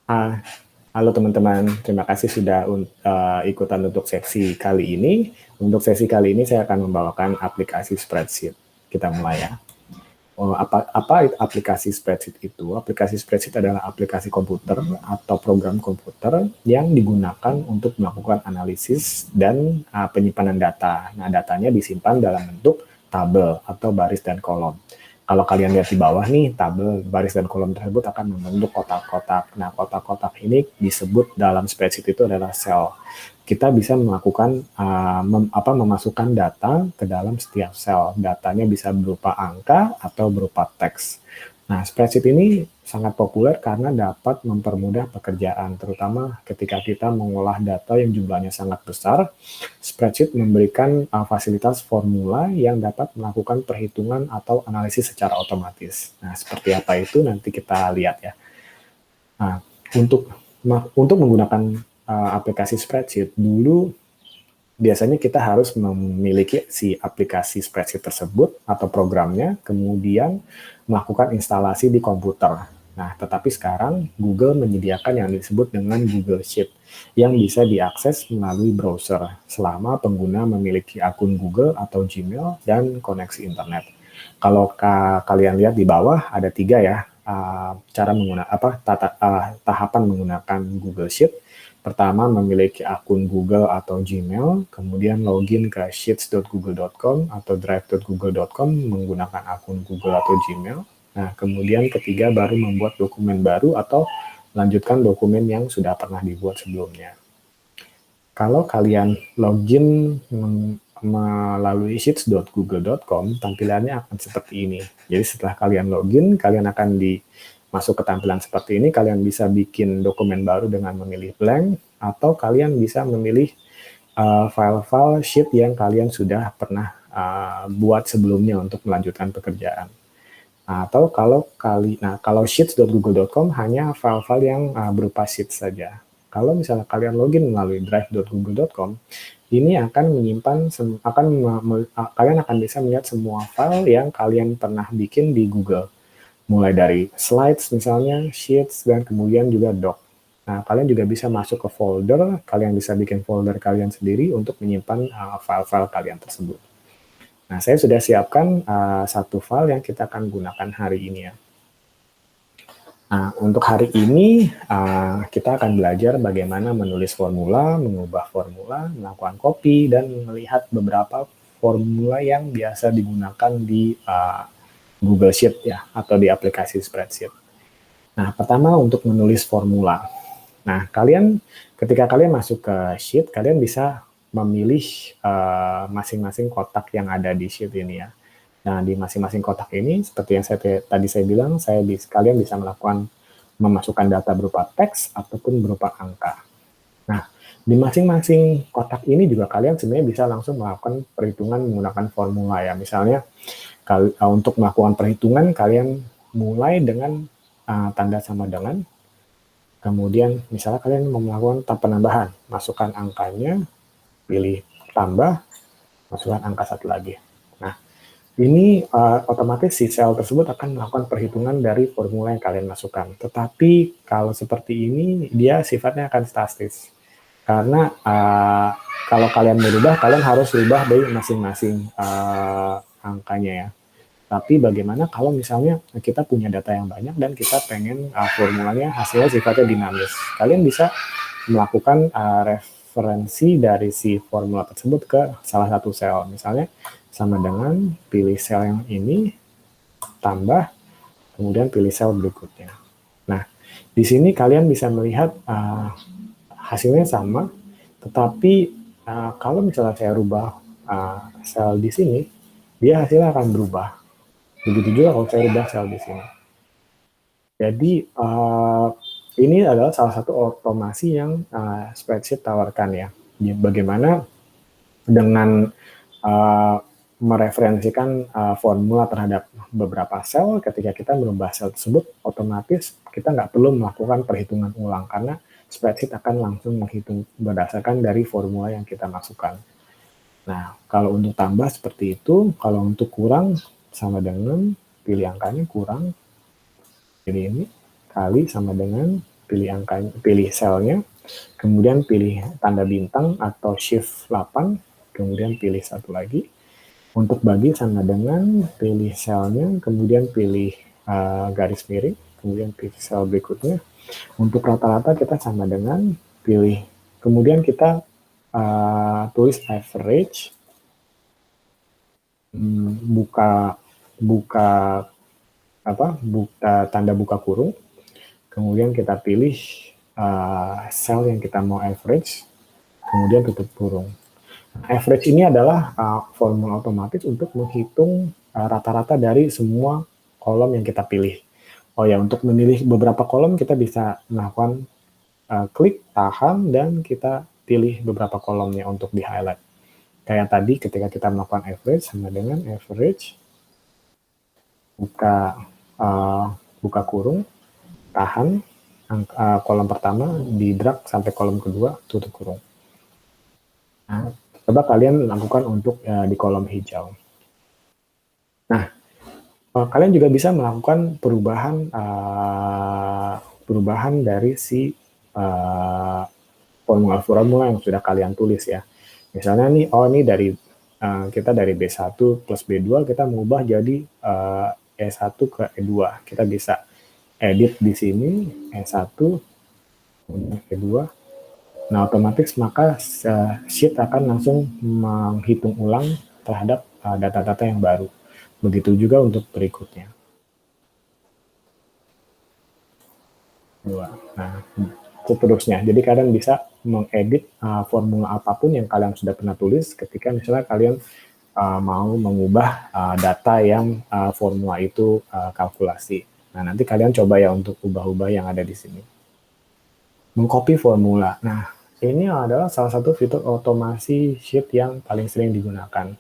Ah, halo teman-teman, terima kasih sudah ikutan untuk sesi kali ini. Untuk sesi kali ini saya akan membawakan aplikasi spreadsheet. Kita mulai ya. Apa aplikasi spreadsheet itu? Aplikasi spreadsheet adalah aplikasi komputer atau program komputer yang digunakan untuk melakukan analisis dan penyimpanan data. Nah, datanya disimpan dalam bentuk tabel atau baris dan kolom. Kalau kalian lihat di bawah nih, tabel, baris, dan kolom tersebut akan membentuk kotak-kotak. Nah, kotak-kotak ini disebut dalam spreadsheet itu adalah sel. Kita bisa melakukan memasukkan data ke dalam setiap sel. Datanya bisa berupa angka atau berupa teks. Nah, spreadsheet ini sangat populer karena dapat mempermudah pekerjaan, terutama ketika kita mengolah data yang jumlahnya sangat besar. Spreadsheet memberikan fasilitas formula yang dapat melakukan perhitungan atau analisis secara otomatis. Nah, seperti apa itu nanti kita lihat ya. Nah, untuk menggunakan aplikasi spreadsheet, dulu biasanya kita harus memiliki si aplikasi spreadsheet tersebut atau programnya, kemudian melakukan instalasi di komputer. Nah, tetapi sekarang Google menyediakan yang disebut dengan Google Sheet yang bisa diakses melalui browser selama pengguna memiliki akun Google atau Gmail dan koneksi internet. Kalau kalian lihat di bawah ada 3 ya cara menggunakan tahapan menggunakan Google Sheet. Pertama, memiliki akun Google atau Gmail, kemudian login ke sheets.google.com atau drive.google.com menggunakan akun Google atau Gmail. Nah, kemudian ketiga baru membuat dokumen baru atau lanjutkan dokumen yang sudah pernah dibuat sebelumnya. Kalau kalian login melalui sheets.google.com, tampilannya akan seperti ini. Jadi setelah kalian login, kalian akan masuk ke tampilan seperti ini. Kalian bisa bikin dokumen baru dengan memilih blank, atau kalian bisa memilih file-file sheet yang kalian sudah pernah buat sebelumnya untuk melanjutkan pekerjaan. Atau kalau sheets.google.com hanya file-file yang berupa sheet saja. Kalau misalnya kalian login melalui drive.google.com, ini akan menyimpan kalian akan bisa melihat semua file yang kalian pernah bikin di Google. Mulai dari slides misalnya, sheets, dan kemudian juga doc. Nah, kalian juga bisa masuk ke folder, kalian bisa bikin folder kalian sendiri untuk menyimpan file-file kalian tersebut. Nah, saya sudah siapkan satu file yang kita akan gunakan hari ini ya. Nah, untuk hari ini kita akan belajar bagaimana menulis formula, mengubah formula, melakukan copy, dan melihat beberapa formula yang biasa digunakan di Google Sheet ya, atau di aplikasi spreadsheet. Nah, pertama untuk menulis formula. Nah, ketika kalian masuk ke sheet, kalian bisa memilih masing-masing kotak yang ada di sheet ini ya. Nah, di masing-masing kotak ini, seperti yang tadi saya bilang, kalian bisa memasukkan data berupa teks ataupun berupa angka. Nah, di masing-masing kotak ini juga kalian sebenarnya bisa langsung melakukan perhitungan menggunakan formula ya. Misalnya, untuk melakukan perhitungan, kalian mulai dengan tanda sama dengan, kemudian misalnya kalian mau melakukan penambahan, masukkan angkanya, pilih tambah, masukkan angka satu lagi. Nah, ini otomatis si sel tersebut akan melakukan perhitungan dari formula yang kalian masukkan. Tetapi kalau seperti ini, dia sifatnya akan statis. Karena kalau kalian merubah, kalian harus rubah dari masing-masing angkanya ya. Tapi bagaimana kalau misalnya kita punya data yang banyak dan kita pengen formulanya hasilnya sifatnya dinamis. Kalian bisa melakukan referensi dari si formula tersebut ke salah satu sel. Misalnya sama dengan pilih sel yang ini, tambah, kemudian pilih sel berikutnya. Nah, di sini kalian bisa melihat hasilnya sama, tetapi kalau misalnya saya rubah sel di sini, dia hasilnya akan berubah. Begitu juga kalau saya rubah sel di sini. Jadi, ini adalah salah satu otomasi yang spreadsheet tawarkan ya. Bagaimana dengan mereferensikan formula terhadap beberapa sel, ketika kita merubah sel tersebut, otomatis kita nggak perlu melakukan perhitungan ulang, karena spreadsheet akan langsung menghitung berdasarkan dari formula yang kita masukkan. Nah, kalau untuk tambah seperti itu, kalau untuk kurang, sama dengan pilih angkanya kurang, pilih ini, kali sama dengan pilih angkanya, pilih selnya, kemudian pilih tanda bintang atau shift 8, kemudian pilih satu lagi. Untuk bagi sama dengan pilih selnya, kemudian pilih garis miring, kemudian pilih sel berikutnya. Untuk rata-rata kita sama dengan pilih, kemudian kita tulis average, buka tanda buka kurung, kemudian kita pilih sel yang kita mau average, kemudian tutup kurung. Average ini adalah formula otomatis untuk menghitung rata-rata dari semua kolom yang kita pilih. Oh ya, untuk memilih beberapa kolom kita bisa melakukan klik, tahan, dan kita pilih beberapa kolomnya untuk di-highlight. Kayak tadi ketika kita melakukan average sama dengan average, buka kurung, tahan, kolom pertama, di-drag sampai kolom kedua, tutup kurung. Nah, coba kalian lakukan untuk di kolom hijau. Nah, kalian juga bisa melakukan perubahan dari si formula yang sudah kalian tulis ya. Misalnya nih, ini dari kita dari B1 plus B2 kita mengubah jadi E1 ke E2. Kita bisa edit di sini E1 E2. Nah, otomatis maka sheet akan langsung menghitung ulang terhadap data-data yang baru. Begitu juga untuk berikutnya. Nah, seterusnya. Jadi kalian bisa mengedit formula apapun yang kalian sudah pernah tulis ketika misalnya kalian mau mengubah data yang formula itu kalkulasi. Nah, nanti kalian coba ya untuk ubah-ubah yang ada di sini. Mengcopy formula. Nah, ini adalah salah satu fitur otomasi sheet yang paling sering digunakan.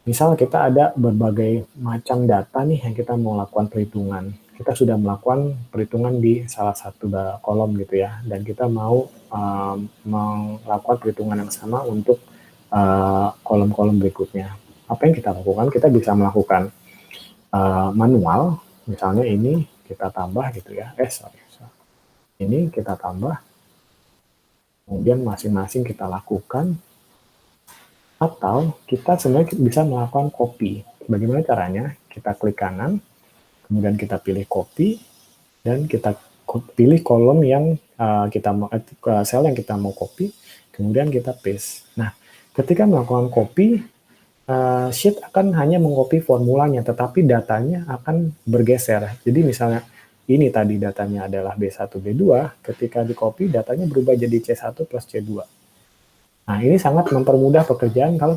Misal kita ada berbagai macam data nih yang kita mau lakukan perhitungan. Kita sudah melakukan perhitungan di salah satu kolom gitu ya, dan kita mau melakukan perhitungan yang sama untuk kolom-kolom berikutnya. Apa yang kita lakukan? Kita bisa melakukan manual, misalnya ini kita tambah gitu ya, ini kita tambah, kemudian masing-masing kita lakukan, atau kita sebenarnya bisa melakukan copy. Bagaimana caranya? Kita klik kanan, kemudian kita pilih copy, dan kita pilih kolom yang sel yang kita mau copy, kemudian kita paste. Nah, ketika melakukan copy, sheet akan hanya mengcopy formulanya, tetapi datanya akan bergeser. Jadi misalnya ini tadi datanya adalah B1, B2, ketika di copy datanya berubah jadi C1 plus C2. Nah, ini sangat mempermudah pekerjaan kalau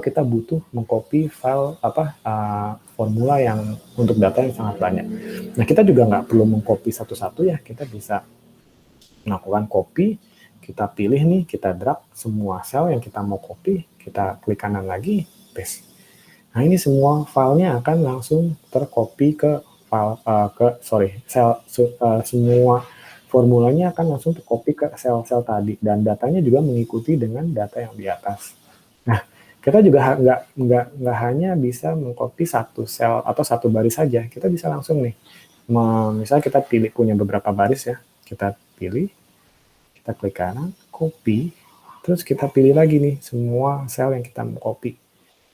kita butuh mengcopy file formula yang untuk data yang sangat banyak. Nah, kita juga nggak perlu mengcopy satu-satu ya, kita bisa melakukan copy, kita pilih nih, kita drag semua sel yang kita mau copy, kita klik kanan lagi, paste. Nah, ini semua filenya akan langsung tercopy ke semua formulanya akan langsung tercopy ke sel-sel tadi, dan datanya juga mengikuti dengan data yang di atas. Nah, kita juga nggak hanya bisa mengcopy satu sel atau satu baris saja, kita bisa langsung nih, misalnya kita punya beberapa baris ya, kita pilih, kita klik kanan, copy, terus kita pilih lagi nih semua sel yang kita mau copy,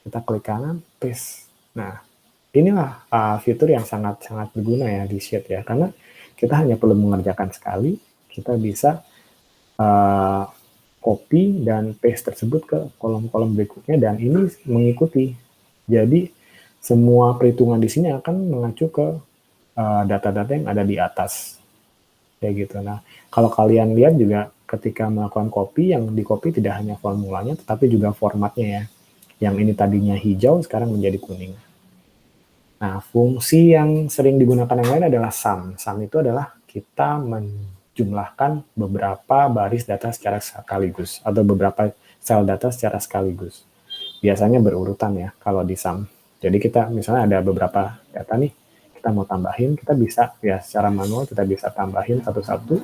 kita klik kanan, paste. Nah, inilah fitur yang sangat-sangat berguna ya di Sheet ya, karena kita hanya perlu mengerjakan sekali, kita bisa copy dan paste tersebut ke kolom-kolom berikutnya, dan ini mengikuti. Jadi semua perhitungan di sini akan mengacu ke data-data yang ada di atas. Kayak gitu. Nah, kalau kalian lihat juga ketika melakukan copy, yang di copy tidak hanya formulanya, tetapi juga formatnya ya. Yang ini tadinya hijau, sekarang menjadi kuning. Nah, fungsi yang sering digunakan yang lain adalah sum. Sum itu adalah kita menjumlahkan beberapa baris data secara sekaligus, atau beberapa sel data secara sekaligus. Biasanya berurutan ya, kalau di sum. Jadi kita misalnya ada beberapa data nih, kita mau tambahin, kita bisa ya secara manual kita bisa tambahin satu-satu,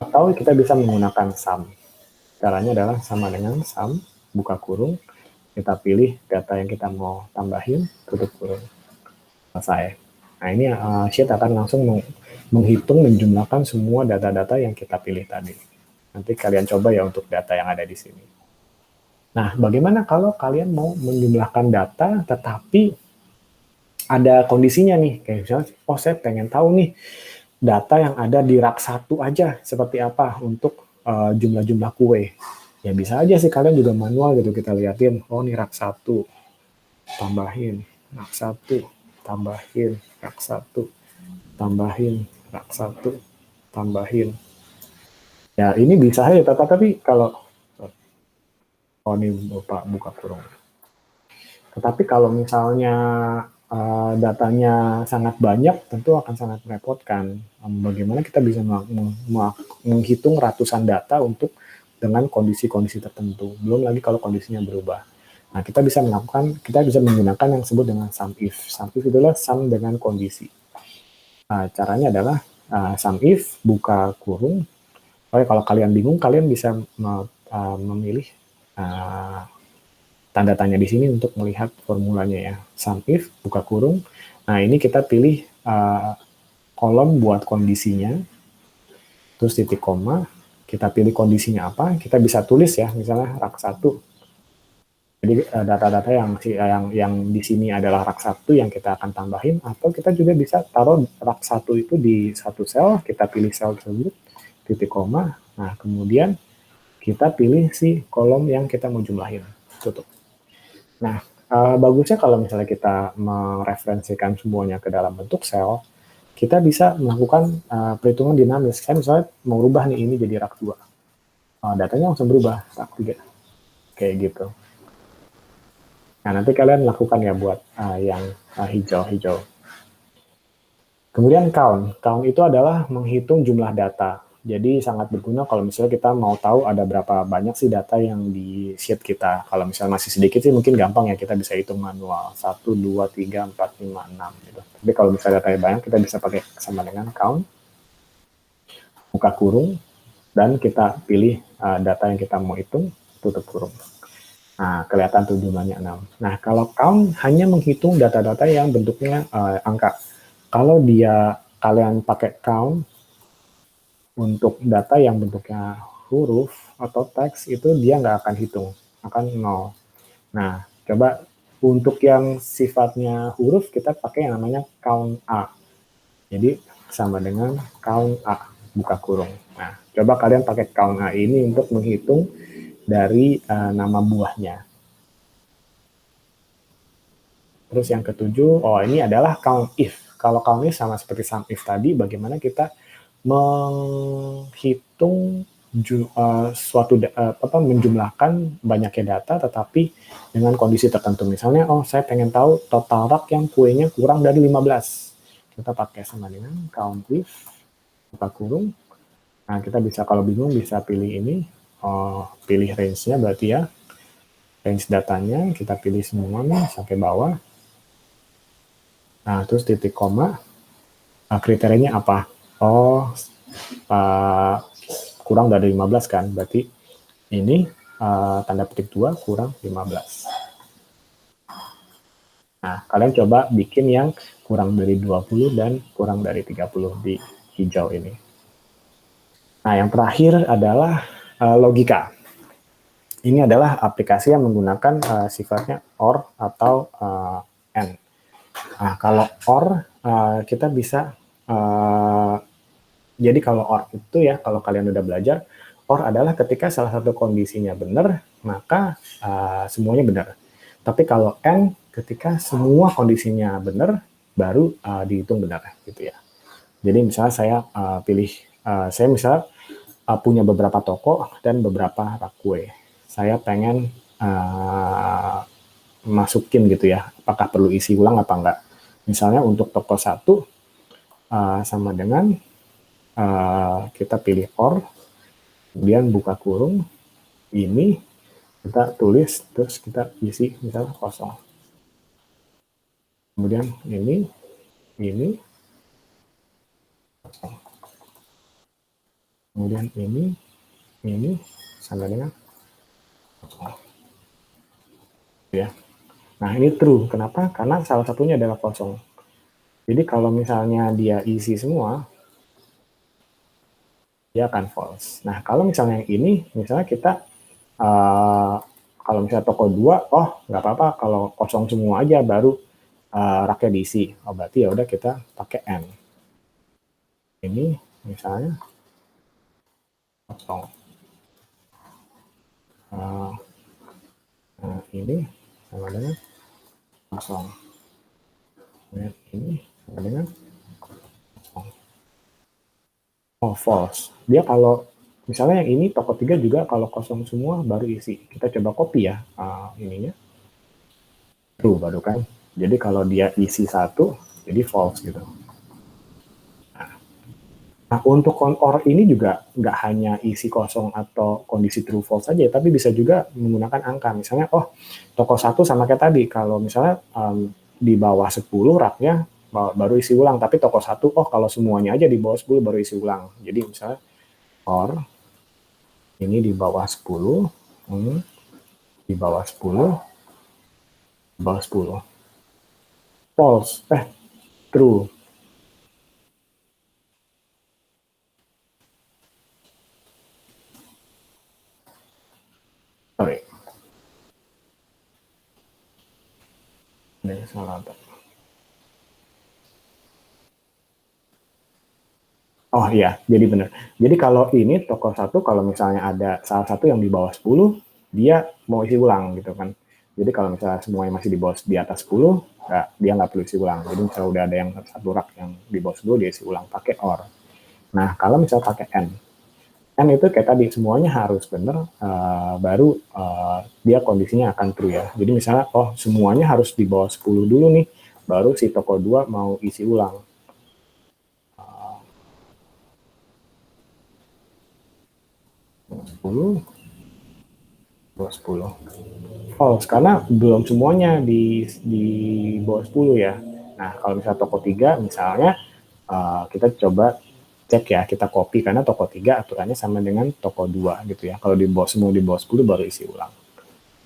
atau kita bisa menggunakan sum. Caranya adalah sama dengan sum, buka kurung, kita pilih data yang kita mau tambahin, tutup kurung, selesai. Nah, ini sheet akan langsung menghitung, menjumlahkan semua data-data yang kita pilih tadi. Nanti kalian coba ya untuk data yang ada di sini. Nah, bagaimana kalau kalian mau menjumlahkan data tetapi ada kondisinya nih, kayak misalnya, oh saya pengen tahu nih data yang ada di rak 1 aja seperti apa untuk jumlah-jumlah kue. Ya bisa aja sih kalian juga manual gitu, kita liatin, oh nih rak 1, tambahin, rak 1, tambahin, rak 1, tambahin, rak 1, tambahin. Ya ini bisa aja, tapi kalau, oh ini buka kurung. Tetapi kalau misalnya datanya sangat banyak, tentu akan sangat merepotkan. Bagaimana kita bisa menghitung ratusan data untuk dengan kondisi-kondisi tertentu. Belum lagi kalau kondisinya berubah. Nah, kita bisa menggunakan yang disebut dengan sum if. Sum if itulah sum dengan kondisi. Caranya adalah sum if buka kurung. Kalau kalian bingung, kalian bisa memilih tanda tanya di sini untuk melihat formulanya ya. Sum if, buka kurung. Nah, ini kita pilih kolom buat kondisinya, terus titik koma, kita pilih kondisinya apa, kita bisa tulis ya, misalnya rak 1. Jadi data-data yang di sini adalah rak 1 yang kita akan tambahin, atau kita juga bisa taruh rak 1 itu di satu sel, kita pilih sel tersebut, titik koma, nah kemudian kita pilih si kolom yang kita mau jumlahin, tutup. Nah, bagusnya kalau misalnya kita mereferensikan semuanya ke dalam bentuk sel, kita bisa melakukan perhitungan dinamis. Saya misalnya mau rubah nih ini jadi rak 2. Datanya langsung berubah, rak 3. Kayak gitu. Nah, nanti kalian lakukan ya buat yang hijau-hijau. Kemudian count. Count itu adalah menghitung jumlah data. Jadi sangat berguna kalau misalnya kita mau tahu ada berapa banyak sih data yang di sheet kita. Kalau misalnya masih sedikit sih mungkin gampang ya, kita bisa hitung manual. 1, 2, 3, 4, 5, 6 gitu. Tapi kalau misalnya datanya banyak, kita bisa pakai sama dengan count, buka kurung, dan kita pilih data yang kita mau hitung, tutup kurung. Nah, kelihatan tuh jumlahnya 6. Nah, kalau count hanya menghitung data-data yang bentuknya angka. Kalau kalian pakai count untuk data yang bentuknya huruf atau teks, itu dia nggak akan hitung, akan 0. Nah, coba untuk yang sifatnya huruf, kita pakai yang namanya count A. Jadi, sama dengan count A, buka kurung. Nah, coba kalian pakai count A ini untuk menghitung dari nama buahnya. Terus yang ketujuh, ini adalah count if. Kalau count if sama seperti sum if tadi, bagaimana kita menghitung menjumlahkan banyaknya data, tetapi dengan kondisi tertentu. Misalnya, saya pengen tahu total rak yang kuenya kurang dari 15. Kita pakai sama dengan count if, buka kurung. Nah, kita bisa, kalau bingung, bisa pilih ini, pilih range-nya berarti ya. Range datanya, kita pilih semuanya sampai bawah. Nah, terus titik koma, kriterianya apa? Kurang dari 15 kan, berarti ini tanda petik 2 kurang 15. Nah, kalian coba bikin yang kurang dari 20 dan kurang dari 30 di hijau ini. Nah, yang terakhir adalah logika. Ini adalah aplikasi yang menggunakan sifatnya OR atau AND. Nah, kalau OR, kita bisa, jadi kalau OR itu ya, kalau kalian udah belajar, OR adalah ketika salah satu kondisinya benar, maka semuanya benar. Tapi kalau AND, ketika semua kondisinya benar, baru dihitung benar, gitu ya. Jadi misalnya saya saya misalnya punya beberapa toko dan beberapa rak kue. Saya pengen masukin gitu ya, apakah perlu isi ulang apa enggak. Misalnya untuk toko 1 sama dengan kita pilih OR, kemudian buka kurung, ini kita tulis, terus kita isi misalnya kosong. Kemudian ini kosong. Kemudian ini sama dengan kosong. Ya. Nah, ini true. Kenapa? Karena salah satunya adalah kosong. Jadi kalau misalnya dia isi semua, dia akan false. Nah, kalau misalnya yang ini, misalnya kita, kalau misalnya toko 2, oh nggak apa-apa kalau kosong semua aja baru raknya diisi. Oh berarti ya udah kita pakai N. Ini misalnya kosong. Nah, ini sama dengan kosong. Nah, ini sama dengan kosong. Oh false. Dia kalau misalnya yang ini toko 3 juga kalau kosong semua baru isi. Kita coba copy ya ininya. True baru kan. Jadi kalau dia isi satu, jadi false gitu. Nah, untuk or ini juga nggak hanya isi kosong atau kondisi true false saja, tapi bisa juga menggunakan angka. Misalnya, oh, toko 1 sama kayak tadi, kalau misalnya di bawah 10 raknya baru isi ulang, tapi toko 1, oh kalau semuanya aja di bawah 10 baru isi ulang. Jadi misalnya, or ini di bawah 10, di bawah 10, di bawah 10. False, true. Sorry. Ini salah. Oh iya, jadi benar. Jadi kalau ini toko 1, kalau misalnya ada salah satu yang di bawah 10, dia mau isi ulang gitu kan. Jadi kalau misalnya semuanya masih di atas 10, dia nggak perlu isi ulang. Jadi misalnya udah ada yang satu rak yang di bawah 10, dia isi ulang pakai OR. Nah, kalau misalnya pakai N, N itu kayak tadi, semuanya harus benar, baru dia kondisinya akan true ya. Jadi misalnya, oh semuanya harus di bawah 10 dulu nih, baru si toko 2 mau isi ulang. 10, 10. False, karena belum semuanya di bawah 10 ya. Nah, kalau misalnya toko 3, misalnya kita coba cek ya, kita copy, karena toko 3 aturannya sama dengan toko 2 gitu ya. Kalau di bawah semua di bawah 10 baru isi ulang.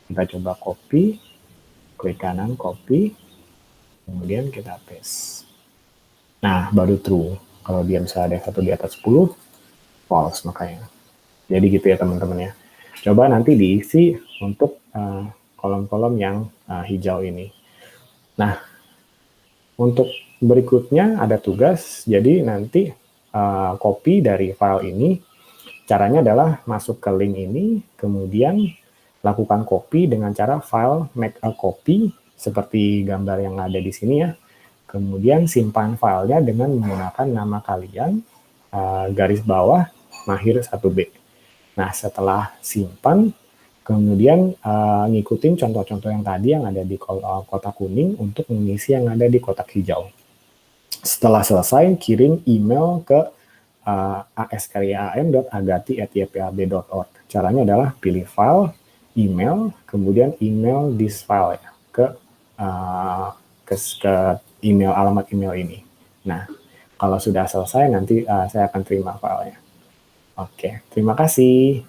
Kita coba copy, klik kanan, copy, kemudian kita paste. Nah, baru true. Kalau dia misalnya ada yang satu di atas 10, false makanya. Jadi gitu ya teman-teman ya. Coba nanti diisi untuk kolom-kolom yang hijau ini. Nah, untuk berikutnya ada tugas, jadi nanti copy dari file ini, caranya adalah masuk ke link ini, kemudian lakukan copy dengan cara file make a copy, seperti gambar yang ada di sini ya, kemudian simpan filenya dengan menggunakan nama kalian, garis bawah, mahir 1B. Nah, setelah simpan, kemudian ngikutin contoh-contoh yang tadi yang ada di kotak kuning untuk mengisi yang ada di kotak hijau. Setelah selesai, kirim email ke askriam.agati@ypab.org. Caranya adalah pilih file, email, kemudian email this file ya, ke email, alamat email ini. Nah, kalau sudah selesai nanti saya akan terima filenya. Oke, terima kasih.